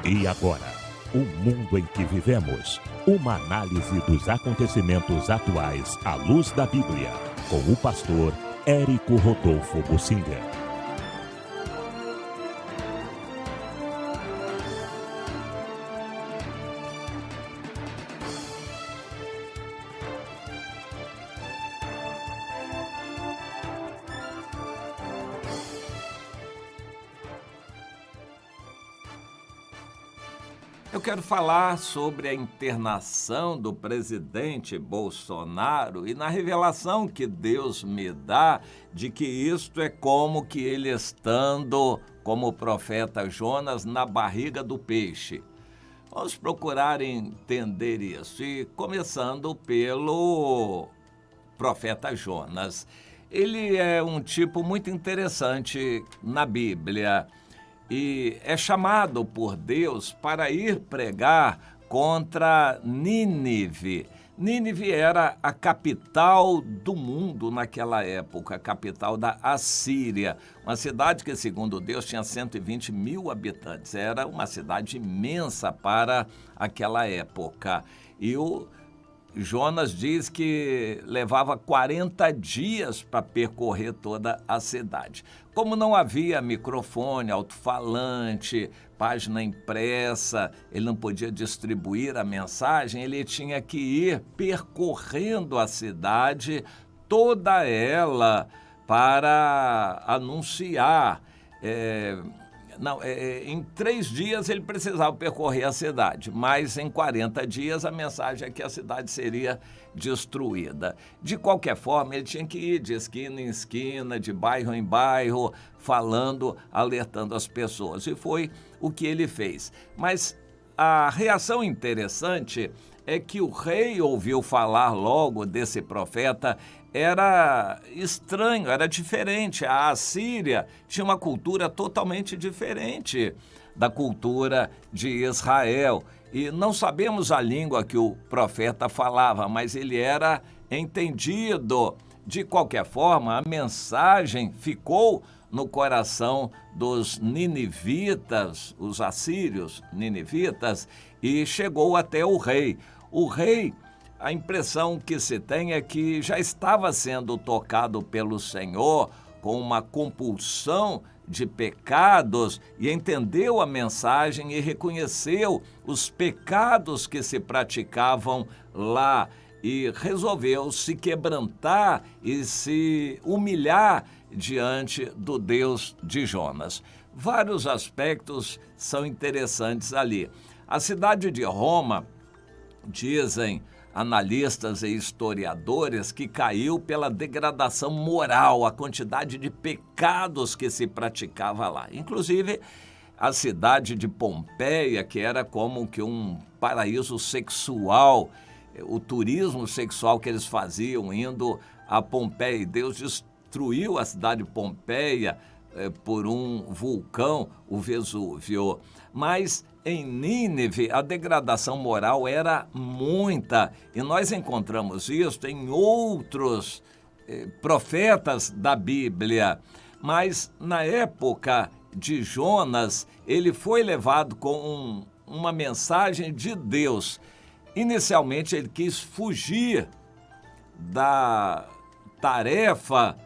E agora, o mundo em que vivemos. Uma análise dos acontecimentos atuais à luz da Bíblia. Com o pastor Érico Rodolfo Bucinga. Eu quero falar sobre a internação do presidente Bolsonaro e na revelação que Deus me dá de que isto é como que ele estando como o profeta Jonas na barriga do peixe. Vamos procurar entender isso e começando pelo profeta Jonas. Ele é um tipo muito interessante na Bíblia e é chamado por Deus para ir pregar contra Nínive. Nínive era a capital do mundo naquela época, a capital da Assíria. Uma cidade que, segundo Deus, tinha 120 mil habitantes. Era uma cidade imensa para aquela época. E o Jonas diz que levava 40 dias para percorrer toda a cidade. Como não havia microfone, alto-falante, página impressa, ele não podia distribuir a mensagem, ele tinha que ir percorrendo a cidade, toda ela, para anunciar. Em 3 dias ele precisava percorrer a cidade, mas em 40 dias a mensagem é que a cidade seria destruída. De qualquer forma, ele tinha que ir de esquina em esquina, de bairro em bairro, falando, alertando as pessoas. E foi o que ele fez. Mas a reação interessante é que o rei ouviu falar logo desse profeta. Era estranho, era diferente. A Assíria tinha uma cultura totalmente diferente da cultura de Israel. E não sabemos a língua que o profeta falava, mas ele era entendido. De qualquer forma, a mensagem ficou no coração dos ninivitas, os assírios ninivitas, e chegou até o rei. O rei, a impressão que se tem é que já estava sendo tocado pelo Senhor com uma compulsão de pecados e entendeu a mensagem e reconheceu os pecados que se praticavam lá e resolveu se quebrantar e se humilhar diante do Deus de Jonas. Vários aspectos são interessantes ali. A cidade de Roma, dizem analistas e historiadores, que caiu pela degradação moral, a quantidade de pecados que se praticava lá. Inclusive, a cidade de Pompeia, que era como que um paraíso sexual, o turismo sexual que eles faziam indo a Pompeia. E Deus destruiu a cidade de Pompeia por um vulcão, o Vesúvio. Mas em Nínive, a degradação moral era muita, e nós encontramos isso em outros profetas da Bíblia. Mas na época de Jonas, ele foi levado com uma mensagem de Deus. Inicialmente, ele quis fugir da tarefa,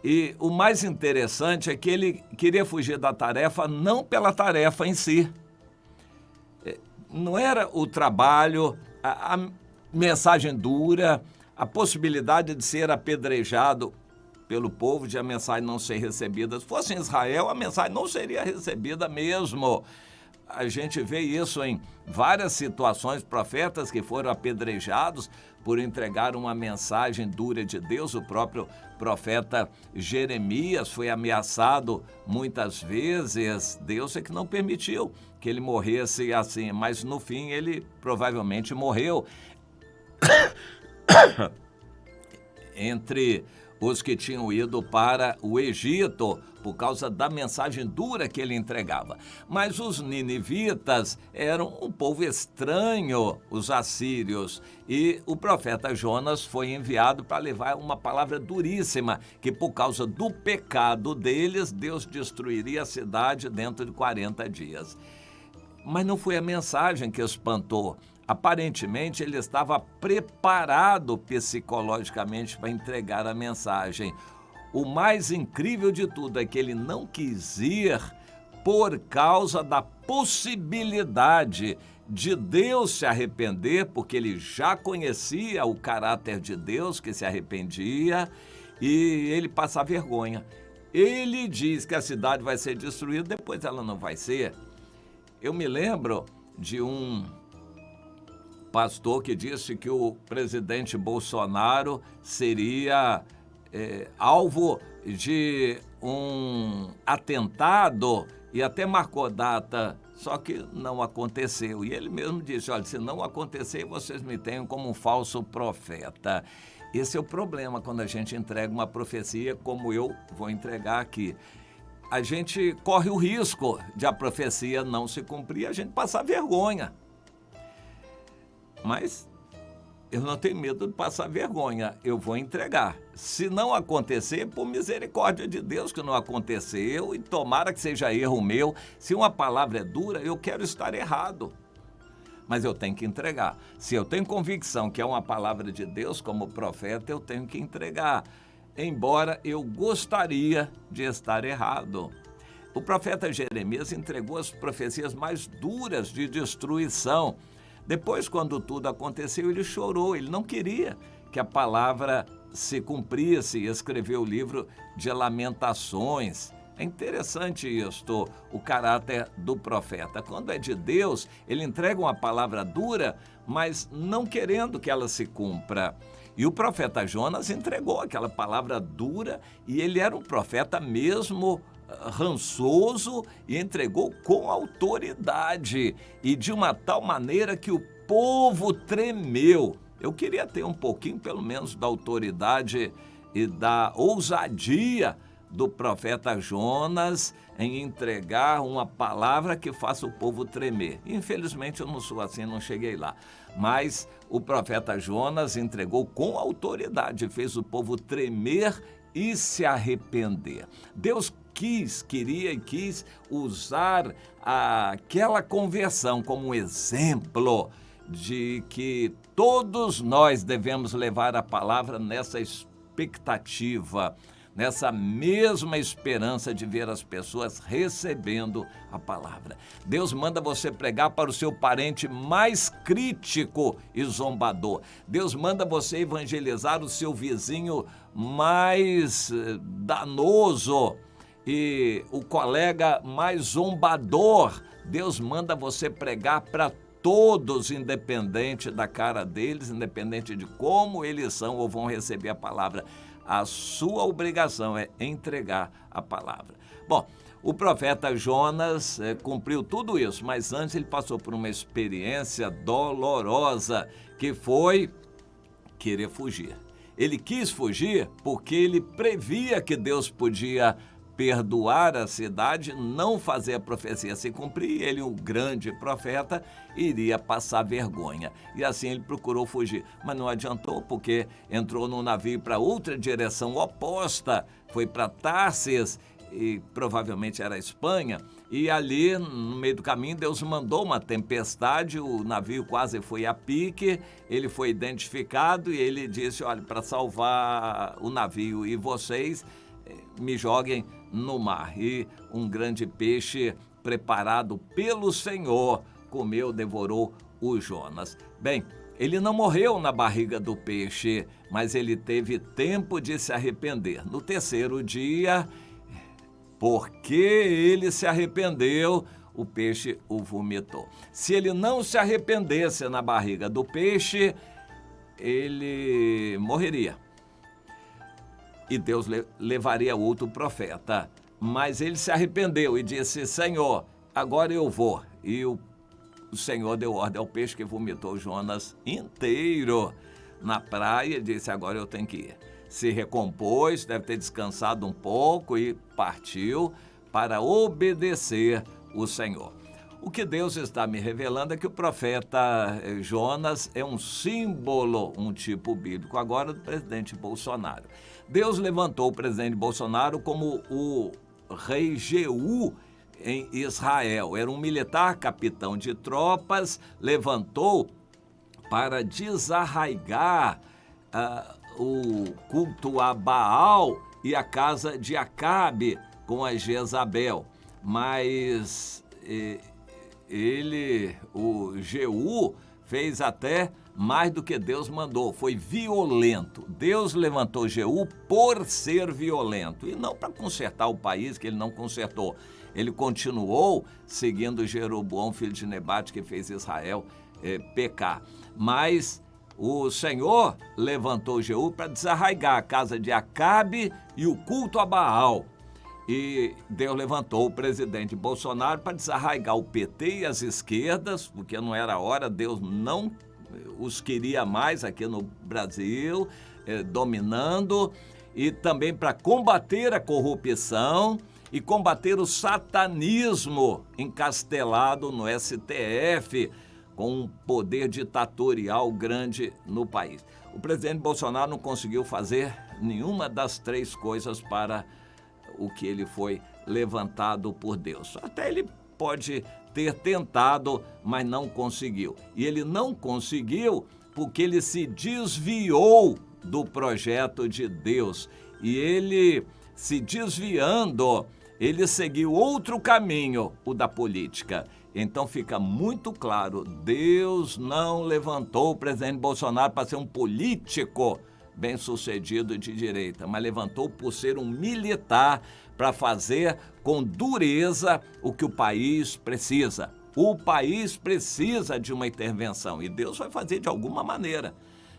e o mais interessante é que ele queria fugir da tarefa não pela tarefa em si. Não era o trabalho, a mensagem dura, a possibilidade de ser apedrejado pelo povo, de a mensagem não ser recebida. Se fosse em Israel, a mensagem não seria recebida mesmo. A gente vê isso em várias situações, profetas que foram apedrejados por entregar uma mensagem dura de Deus. O próprio profeta Jeremias foi ameaçado muitas vezes. Deus é que não permitiu que ele morresse assim, mas no fim ele provavelmente morreu. Entre os que tinham ido para o Egito, por causa da mensagem dura que ele entregava. Mas os ninivitas eram um povo estranho, os assírios, e o profeta Jonas foi enviado para levar uma palavra duríssima, que por causa do pecado deles, Deus destruiria a cidade dentro de 40 dias. Mas não foi a mensagem que espantou. Aparentemente, ele estava preparado psicologicamente para entregar a mensagem. O mais incrível de tudo é que ele não quis ir por causa da possibilidade de Deus se arrepender, porque ele já conhecia o caráter de Deus que se arrependia, e ele passar vergonha. Ele diz que a cidade vai ser destruída, depois ela não vai ser. Eu me lembro de um pastor que disse que o presidente Bolsonaro seria alvo de um atentado e até marcou data, só que não aconteceu. E ele mesmo disse, olha, se não acontecer, vocês me tenham como um falso profeta. Esse é o problema quando a gente entrega uma profecia como eu vou entregar aqui. A gente corre o risco de a profecia não se cumprir, a gente passar vergonha. Mas eu não tenho medo de passar vergonha, eu vou entregar. Se não acontecer, por misericórdia de Deus que não aconteceu, e tomara que seja erro meu. Se uma palavra é dura, eu quero estar errado. Mas eu tenho que entregar. Se eu tenho convicção que é uma palavra de Deus como profeta, eu tenho que entregar. Embora eu gostaria de estar errado. O profeta Jeremias entregou as profecias mais duras de destruição. Depois, quando tudo aconteceu, ele chorou, ele não queria que a palavra se cumprisse e escreveu o livro de Lamentações. É interessante isto, o caráter do profeta. Quando é de Deus, ele entrega uma palavra dura, mas não querendo que ela se cumpra. E o profeta Jonas entregou aquela palavra dura e ele era um profeta mesmo rançoso e entregou com autoridade e de uma tal maneira que o povo tremeu. Eu queria ter um pouquinho, pelo menos, da autoridade e da ousadia do profeta Jonas em entregar uma palavra que faça o povo tremer. Infelizmente eu não sou assim, não cheguei lá. Mas o profeta Jonas entregou com autoridade, fez o povo tremer e se arrepender. Deus queria e quis usar aquela conversão como um exemplo de que todos nós devemos levar a palavra nessa expectativa, nessa mesma esperança de ver as pessoas recebendo a palavra. Deus manda você pregar para o seu parente mais crítico e zombador. Deus manda você evangelizar o seu vizinho mais danoso e o colega mais zombador. Deus manda você pregar para todos, independente da cara deles, independente de como eles são ou vão receber a palavra. A sua obrigação é entregar a palavra. Bom, o profeta Jonas cumpriu tudo isso, mas antes ele passou por uma experiência dolorosa, que foi querer fugir. Ele quis fugir porque ele previa que Deus podia perdoar a cidade, não fazer a profecia se cumprir, ele, o grande profeta, iria passar vergonha. E assim ele procurou fugir, mas não adiantou, porque entrou num navio para outra direção oposta, foi para Tarsis, e provavelmente era a Espanha, e ali, no meio do caminho, Deus mandou uma tempestade, o navio quase foi a pique, ele foi identificado e ele disse, olha, para salvar o navio e vocês, me joguem no mar. E um grande peixe preparado pelo Senhor comeu, devorou o Jonas. Bem, ele não morreu na barriga do peixe, mas ele teve tempo de se arrepender. No terceiro dia, porque ele se arrependeu, o peixe o vomitou. Se ele não se arrependesse na barriga do peixe, ele morreria. E Deus levaria outro profeta. Mas ele se arrependeu e disse, Senhor, agora eu vou. E o Senhor deu ordem ao peixe que vomitou Jonas inteiro na praia e disse, agora eu tenho que ir. Se recompôs, deve ter descansado um pouco e partiu para obedecer o Senhor. O que Deus está me revelando é que o profeta Jonas é um símbolo, um tipo bíblico, agora do presidente Bolsonaro. Deus levantou o presidente Bolsonaro como o rei Jeú em Israel. Era um militar, capitão de tropas, levantou para desarraigar o culto a Baal e a casa de Acabe com a Jezabel. Mas o Jeú, fez até mais do que Deus mandou, foi violento. Deus levantou Jeú por ser violento e não para consertar o país, que ele não consertou. Ele continuou seguindo Jeroboão, filho de Nebate, que fez Israel pecar. Mas o Senhor levantou Jeú para desarraigar a casa de Acabe e o culto a Baal. E Deus levantou o presidente Bolsonaro para desarraigar o PT e as esquerdas, porque não era hora, Deus não os queria mais aqui no Brasil, dominando, e também para combater a corrupção e combater o satanismo encastelado no STF, com um poder ditatorial grande no país. O presidente Bolsonaro não conseguiu fazer nenhuma das três coisas para o que ele foi levantado por Deus. Até ele pode ter tentado, mas não conseguiu. E ele não conseguiu porque ele se desviou do projeto de Deus. E ele, se desviando, ele seguiu outro caminho, o da política. Então fica muito claro, Deus não levantou o presidente Bolsonaro para ser um político bem-sucedido de direita, mas levantou por ser um militar para fazer com dureza o que o país precisa. O país precisa de uma intervenção e Deus vai fazer de alguma maneira.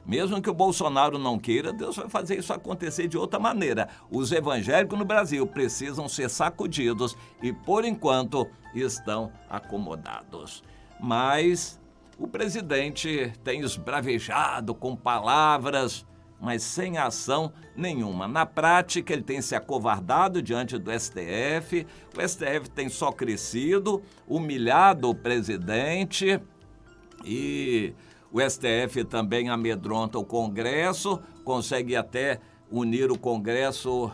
Mesmo que o Bolsonaro não queira, Deus vai fazer isso acontecer de outra maneira. Os evangélicos no Brasil precisam ser sacudidos e, por enquanto, estão acomodados. Mas o presidente tem esbravejado com palavras, mas sem ação nenhuma. Na prática, ele tem se acovardado diante do STF, o STF tem só crescido, humilhado o presidente e o STF também amedronta o Congresso, consegue até unir o Congresso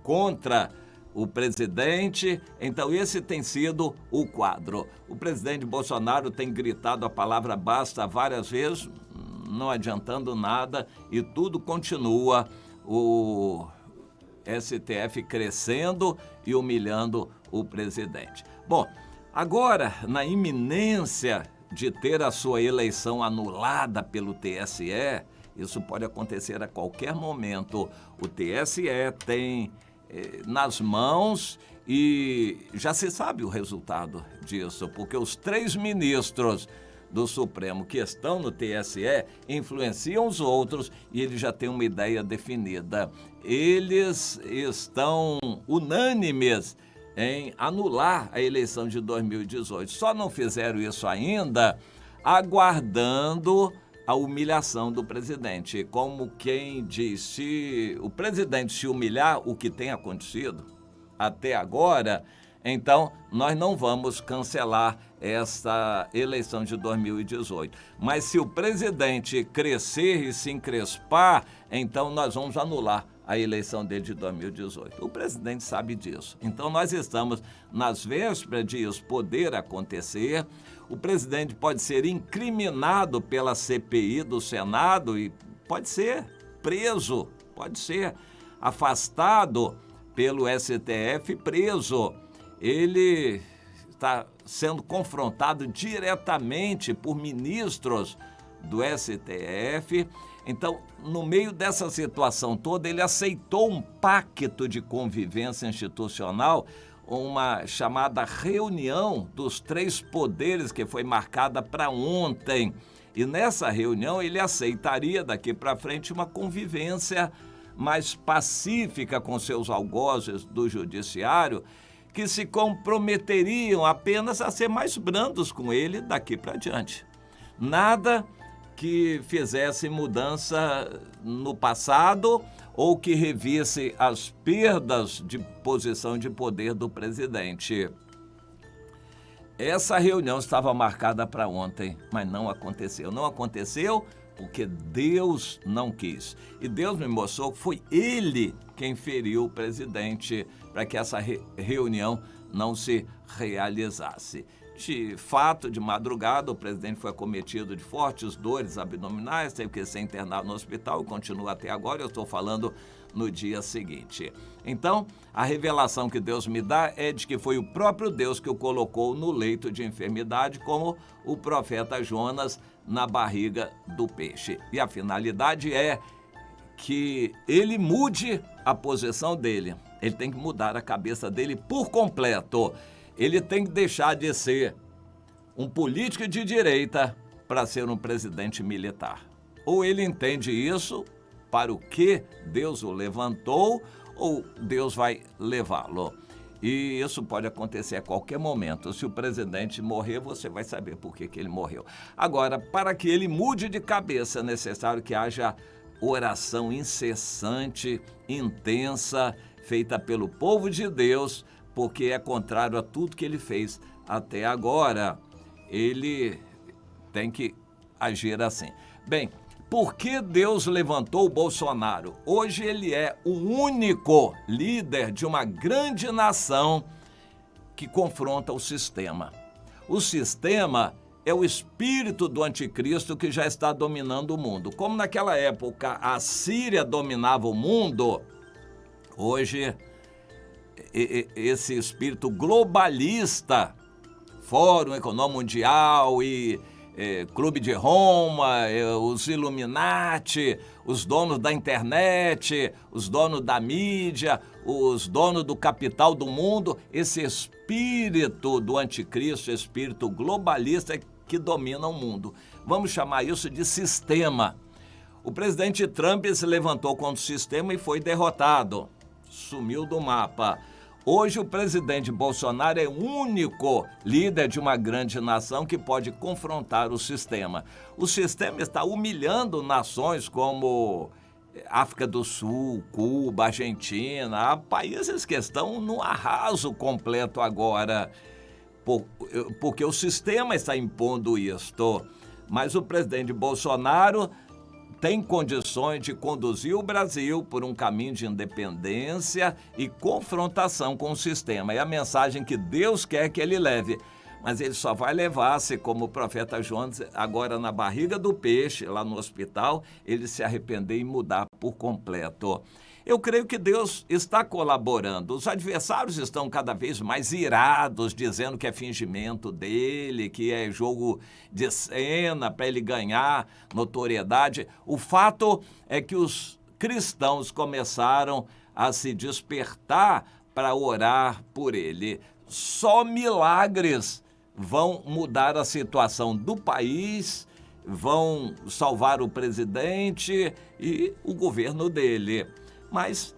contra o presidente. Então esse tem sido o quadro. O presidente Bolsonaro tem gritado a palavra basta várias vezes, não adiantando nada e tudo continua, o STF crescendo e humilhando o presidente. Bom, agora, na iminência de ter a sua eleição anulada pelo TSE, isso pode acontecer a qualquer momento. O TSE tem nas mãos e já se sabe o resultado disso, porque os 3 ministros do Supremo que estão no TSE influenciam os outros e eles já têm uma ideia definida. Eles estão unânimes em anular a eleição de 2018. Só não fizeram isso ainda, aguardando a humilhação do presidente. Como quem diz, se o presidente se humilhar, o que tem acontecido até agora, então nós não vamos cancelar essa eleição de 2018. Mas se o presidente crescer e se encrespar, então nós vamos anular a eleição dele de 2018. O presidente sabe disso. Então nós estamos nas vésperas de isso poder acontecer. O presidente pode ser incriminado pela CPI do Senado e pode ser preso, pode ser afastado pelo STF, preso. Ele está sendo confrontado diretamente por ministros do STF. Então, no meio dessa situação toda, ele aceitou um pacto de convivência institucional, uma chamada reunião dos 3 poderes que foi marcada para ontem. E nessa reunião ele aceitaria daqui para frente uma convivência mais pacífica com seus algozes do judiciário, que se comprometeriam apenas a ser mais brandos com ele daqui para diante. Nada que fizesse mudança no passado ou que revisse as perdas de posição de poder do presidente. Essa reunião estava marcada para ontem, mas não aconteceu. Não aconteceu porque Deus não quis. E Deus me mostrou que foi Ele quem feriu o presidente para que essa reunião não se realizasse. De fato, de madrugada, o presidente foi acometido de fortes dores abdominais, teve que ser internado no hospital e continua até agora. Eu estou falando no dia seguinte. Então, a revelação que Deus me dá é de que foi o próprio Deus que o colocou no leito de enfermidade, como o profeta Jonas na barriga do peixe. E a finalidade é que ele mude a posição dele. Ele tem que mudar a cabeça dele por completo. Ele tem que deixar de ser um político de direita para ser um presidente militar. Ou ele entende isso, para o que Deus o levantou, ou Deus vai levá-lo. E isso pode acontecer a qualquer momento. Se o presidente morrer, você vai saber por que ele morreu. Agora, para que ele mude de cabeça, é necessário que haja oração incessante, intensa, feita pelo povo de Deus, porque é contrário a tudo que ele fez até agora. Ele tem que agir assim. Bem, por que Deus levantou o Bolsonaro? Hoje ele é o único líder de uma grande nação que confronta o sistema. O sistema é o espírito do anticristo que já está dominando o mundo. Como naquela época a Síria dominava o mundo, hoje esse espírito globalista, Fórum Econômico Mundial e Clube de Roma, os Illuminati, os donos da internet, os donos da mídia, os donos do capital do mundo, esse espírito do anticristo, espírito globalista que domina o mundo. Vamos chamar isso de sistema. O presidente Trump se levantou contra o sistema e foi derrotado, sumiu do mapa. Hoje o presidente Bolsonaro é o único líder de uma grande nação que pode confrontar o sistema. O sistema está humilhando nações como África do Sul, Cuba, Argentina, há países que estão no arraso completo agora, porque o sistema está impondo isto. Mas o presidente Bolsonaro tem condições de conduzir o Brasil por um caminho de independência e confrontação com o sistema. É a mensagem que Deus quer que ele leve. Mas ele só vai levar-se, como o profeta Jonas, agora na barriga do peixe, lá no hospital, ele se arrepender e mudar por completo. Eu creio que Deus está colaborando. Os adversários estão cada vez mais irados, dizendo que é fingimento dele, que é jogo de cena para ele ganhar notoriedade. O fato é que os cristãos começaram a se despertar para orar por ele. Só milagres vão mudar a situação do país, vão salvar o presidente e o governo dele. Mas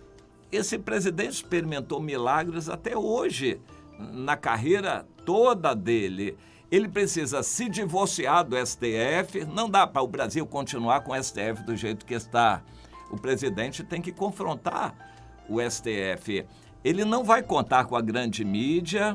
esse presidente experimentou milagres até hoje, na carreira toda dele. Ele precisa se divorciar do STF, não dá para o Brasil continuar com o STF do jeito que está. O presidente tem que confrontar o STF. Ele não vai contar com a grande mídia,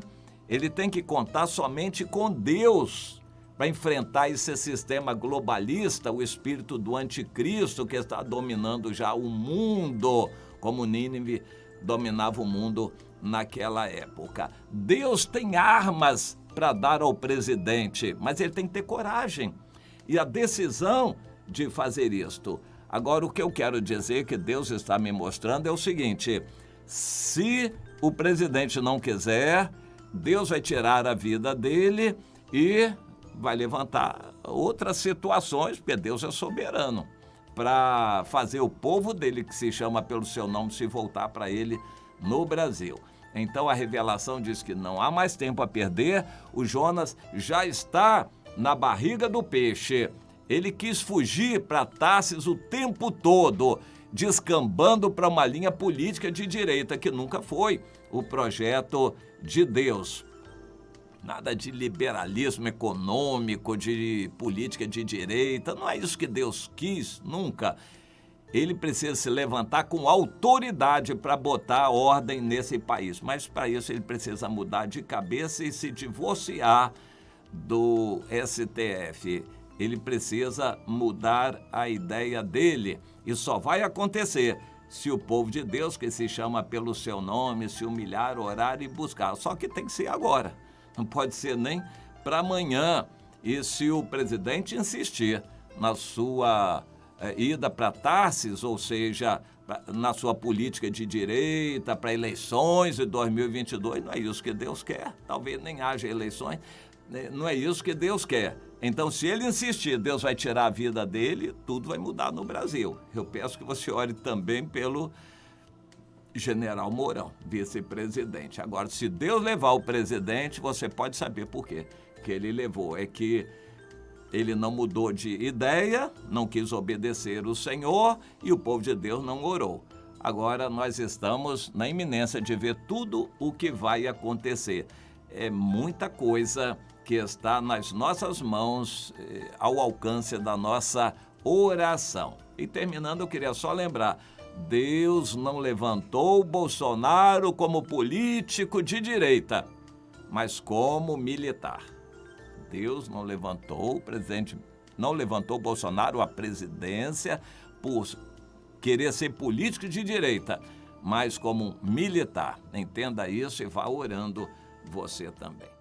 ele tem que contar somente com Deus para enfrentar esse sistema globalista, o espírito do anticristo que está dominando já o mundo, como Nínive dominava o mundo naquela época. Deus tem armas para dar ao presidente, mas ele tem que ter coragem e a decisão de fazer isto. Agora, o que eu quero dizer que Deus está me mostrando é o seguinte: se o presidente não quiser, Deus vai tirar a vida dele e vai levantar outras situações, porque Deus é soberano, para fazer o povo dele, que se chama pelo seu nome, se voltar para ele no Brasil. Então a revelação diz que não há mais tempo a perder, o Jonas já está na barriga do peixe. Ele quis fugir para Tarsis o tempo todo, descambando para uma linha política de direita, que nunca foi o projeto de Deus. Nada de liberalismo econômico, de política de direita, não é isso que Deus quis, nunca. Ele precisa se levantar com autoridade para botar ordem nesse país, mas para isso ele precisa mudar de cabeça e se divorciar do STF. Ele precisa mudar a ideia dele e só vai acontecer se o povo de Deus, que se chama pelo seu nome, se humilhar, orar e buscar. Só que tem que ser agora, não pode ser nem para amanhã. E se o presidente insistir na sua ida para Tarsis, ou seja, na sua política de direita para eleições de 2022, não é isso que Deus quer. Talvez nem haja eleições, não é isso que Deus quer. Então, se ele insistir, Deus vai tirar a vida dele, tudo vai mudar no Brasil. Eu peço que você ore também pelo general Mourão, vice-presidente. Agora, se Deus levar o presidente, você pode saber por quê que ele levou. É que ele não mudou de ideia, não quis obedecer o Senhor e o povo de Deus não orou. Agora nós estamos na iminência de ver tudo o que vai acontecer. É muita coisa que está nas nossas mãos, ao alcance da nossa oração. E terminando, eu queria só lembrar, Deus não levantou Bolsonaro como político de direita, mas como militar. Deus não levantou, o presidente não levantou Bolsonaro à presidência por querer ser político de direita, mas como militar. Entenda isso e vá orando você também.